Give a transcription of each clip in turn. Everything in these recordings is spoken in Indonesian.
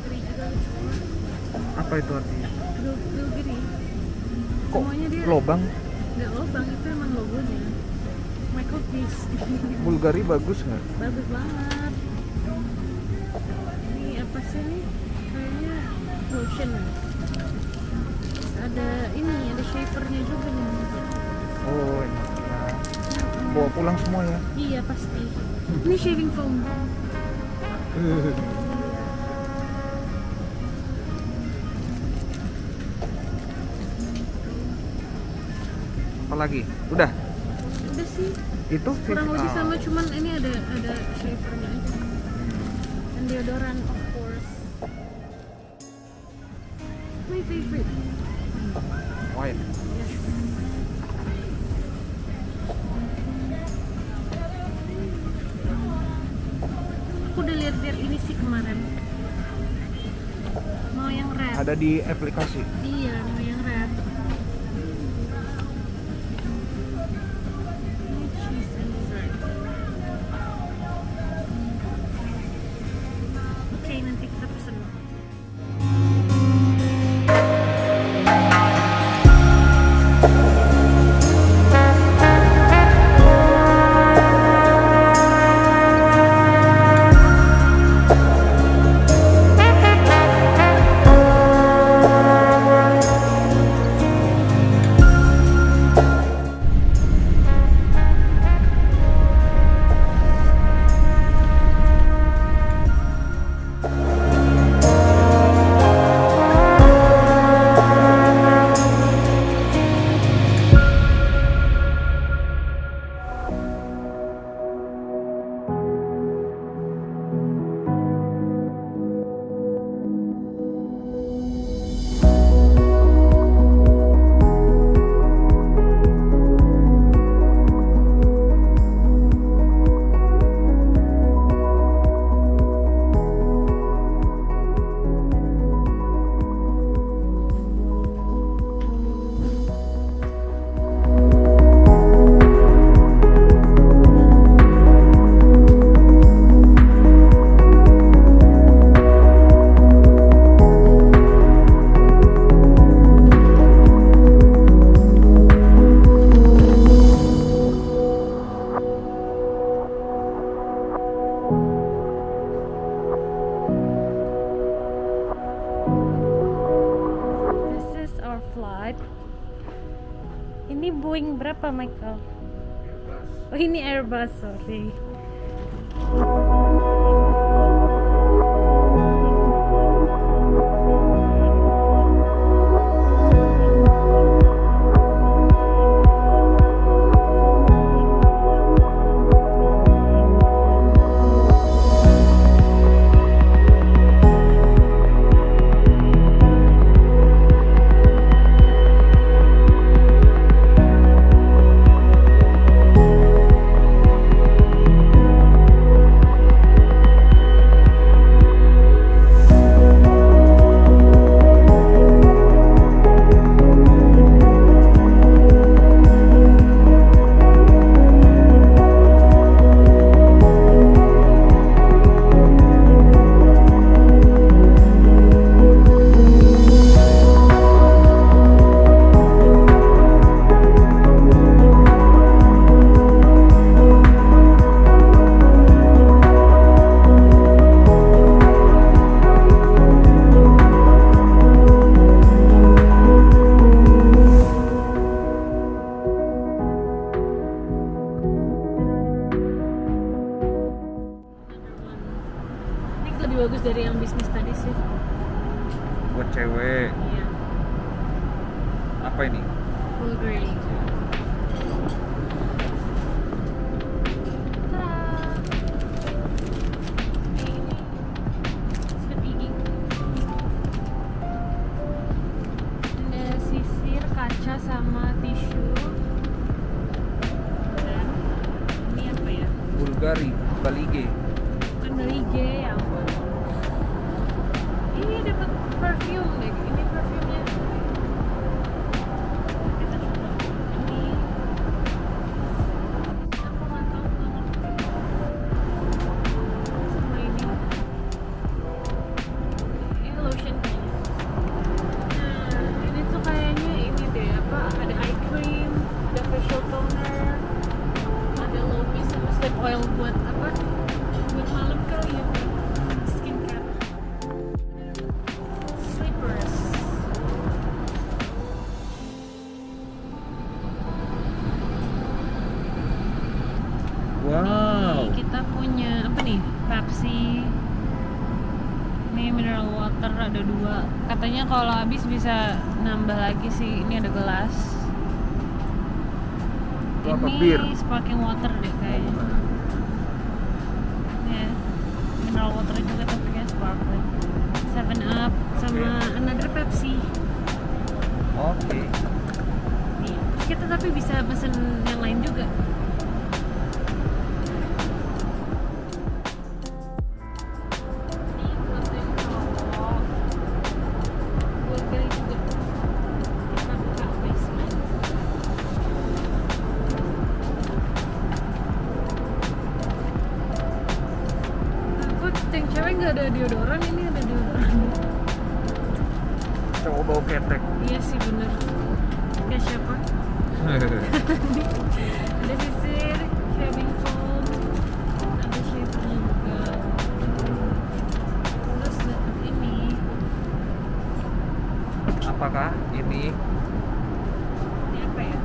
Bulgari juga semua. Apa itu artinya? Bulgari. Kok Semuanya dia lobang? nggak lobang, itu emang logonya. Michael Kors. Bulgari bagus nggak? Bagus banget. Ini apa sih nih? Kayaknya lotion. Terus ada ini, ada shavernya juga nih. Oh enak ya. Bawa pulang semua ya? Iya pasti. Ini shaving foam. Apalagi? Udah? Udah sih. Itu Kurang lebih ah. sama, cuman ini ada shavernya aja. Dan deodoran of course. My favorite. White. Yes. Aku udah lihat ini sih kemarin. Mau yang red. Ada di aplikasi. Iya, mau yang red. Ini cheese and dessert. Oke, nanti kita pesen. This is our flight. Ini Boeing berapa, Michael? Oh, ini Airbus, sorry. Ini lebih bagus dari yang bisnis tadi sih. Buat cewek. Iya. Apa ini? Bulgari. Sikat gigi. Ada sisir, kaca, sama tisu. Dan ini apa ya? Bulgari, Balige. Bukan Balige, ya ampun. Ini dapat perfume deh. Ini perfumenya. Kita coba. Ini Pepsi. Ini mineral water ada 2. Katanya kalau habis bisa nambah lagi sih. Ini ada gelas. Itu apa, Ini bir? sparkling water deh kayaknya. Ya, mineral water juga tapi kayak sparkling. 7 Up sama another Pepsi. Oke. Iya. Terus kita tapi bisa pesen yang lain juga. Ini buat yang cowok. Buat gay juga. Kita buka basement. Aku yang cewek nggak ada deodoran, ini ada deodoran. Cowok bau ketek. Iya sih bener. Kayak siapa? Ada sisir, shaving foam, ada shavernya juga. Terus dapet ini. Apakah ini? Ini apa ya?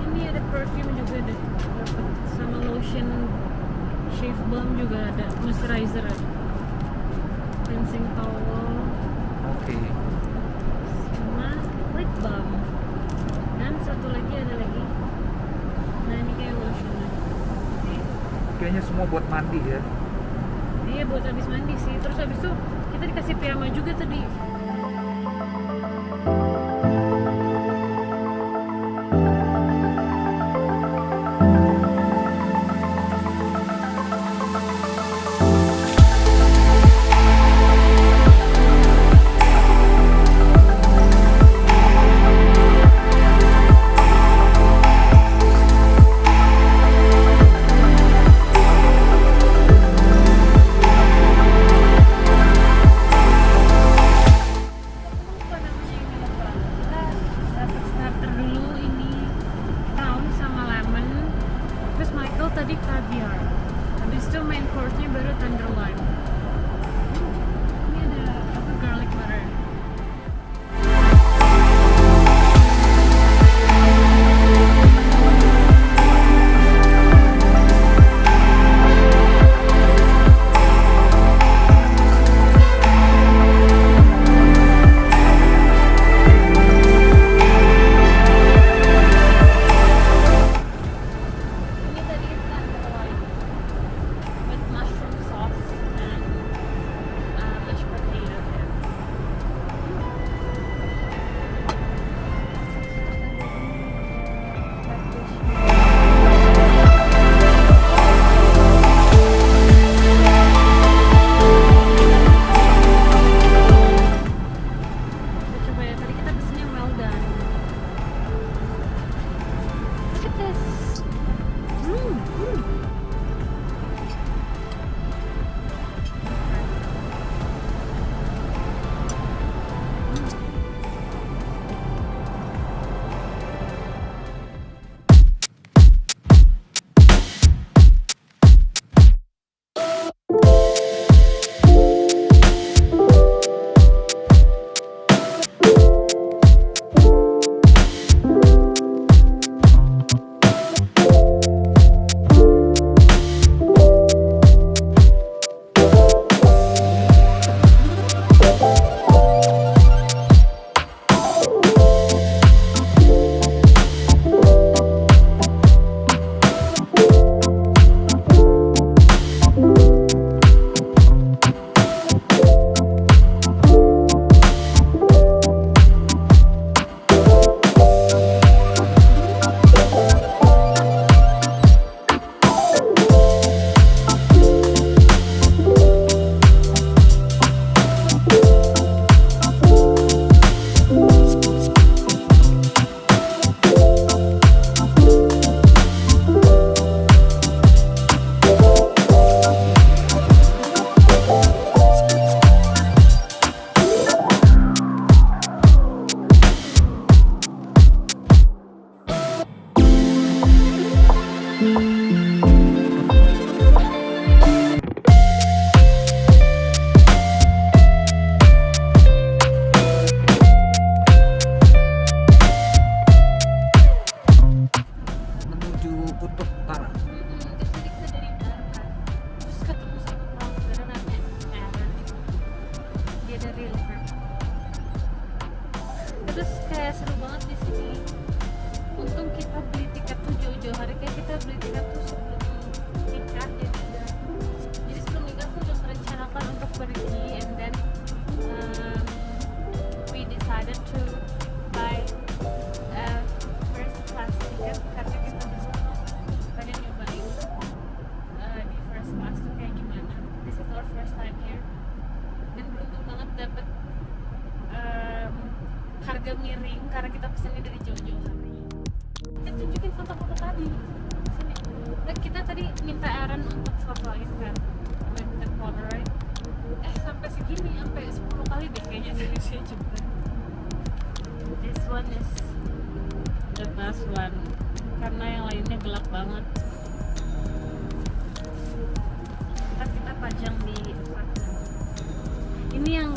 Ini ada perfume juga deh. Dapet sama lotion, shave balm juga ada, moisturizer ada. Cleansing towel Oke. sama lip balm. Dan satu lagi ada lagi. Nah ini kayak lotionnya. Kayaknya semua buat mandi ya. Iya buat habis mandi sih. Terus habis itu kita dikasih piyama juga tadi. Apa namanya ini lupa. Kita dapat starter dulu ini prawn sama lemon. Terus Michael tadi caviar. Habis itu main course-nya baru tenderloin. Ini ada apa garlic butter. Ini tadi tenderloin with mushroom sauce and Iya, seru banget di sini. Untung kita beli tiket tuh jauh-jauh hari, kayak kita beli tiket tuh sebelum nikah, jadi sebelum nikah tuh udah merencanakan untuk pergi, and then we decided to buy a first class ticket karena kita pengen nyobain di first class tuh kayak gimana. This is our first time here, dan beruntung banget dapet harga miring karena kita pesannya dari jauh-jauh hari. Kita tunjukin foto-foto tadi sini. Nah, kita tadi minta Aaron untuk fotoin kan with the Polaroid. Sampai segini, sampai 10 kali deh kayaknya dari saya coba. This one is the best one karena yang lainnya gelap banget. Ntar kita pajang di apartemen. Ini yang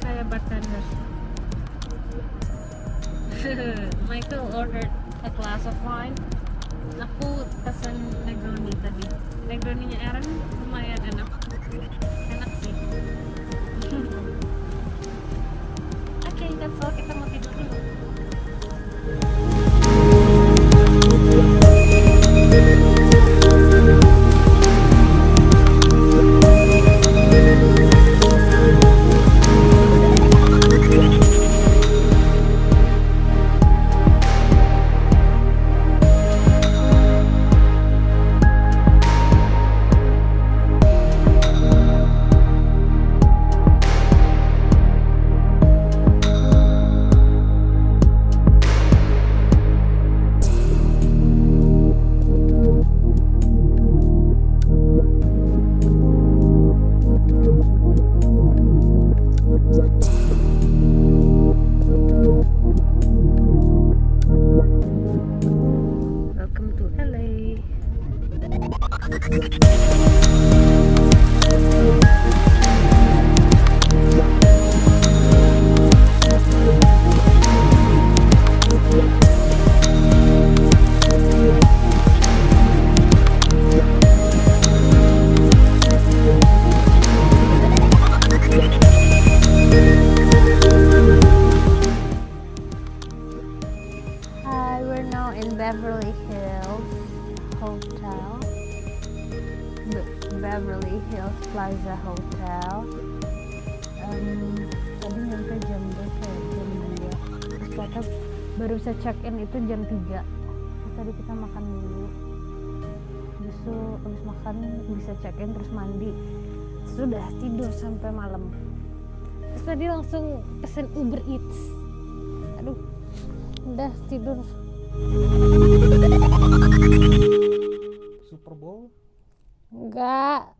kayak bartender. Michael ordered a glass of wine. Aku pesan Negroni tadi. Negroninya Aaron lumayan enak. Enak sih. Oke, that's all. Kita mau tidur dulu. Welcome to LA. Hi, we're now in Beverly Hills Hotel. Beverly Hills Plaza Hotel. Tadi nyampe jam berapa? Jam 2. Terus ternyata baru bisa check in itu jam 3. Terus tadi kita makan dulu. Justru habis makan bisa check in terus mandi. Sudah tidur sampai malam. Terus tadi langsung pesen Uber Eats. Aduh, udah tidur. Super Bowl? Enggak,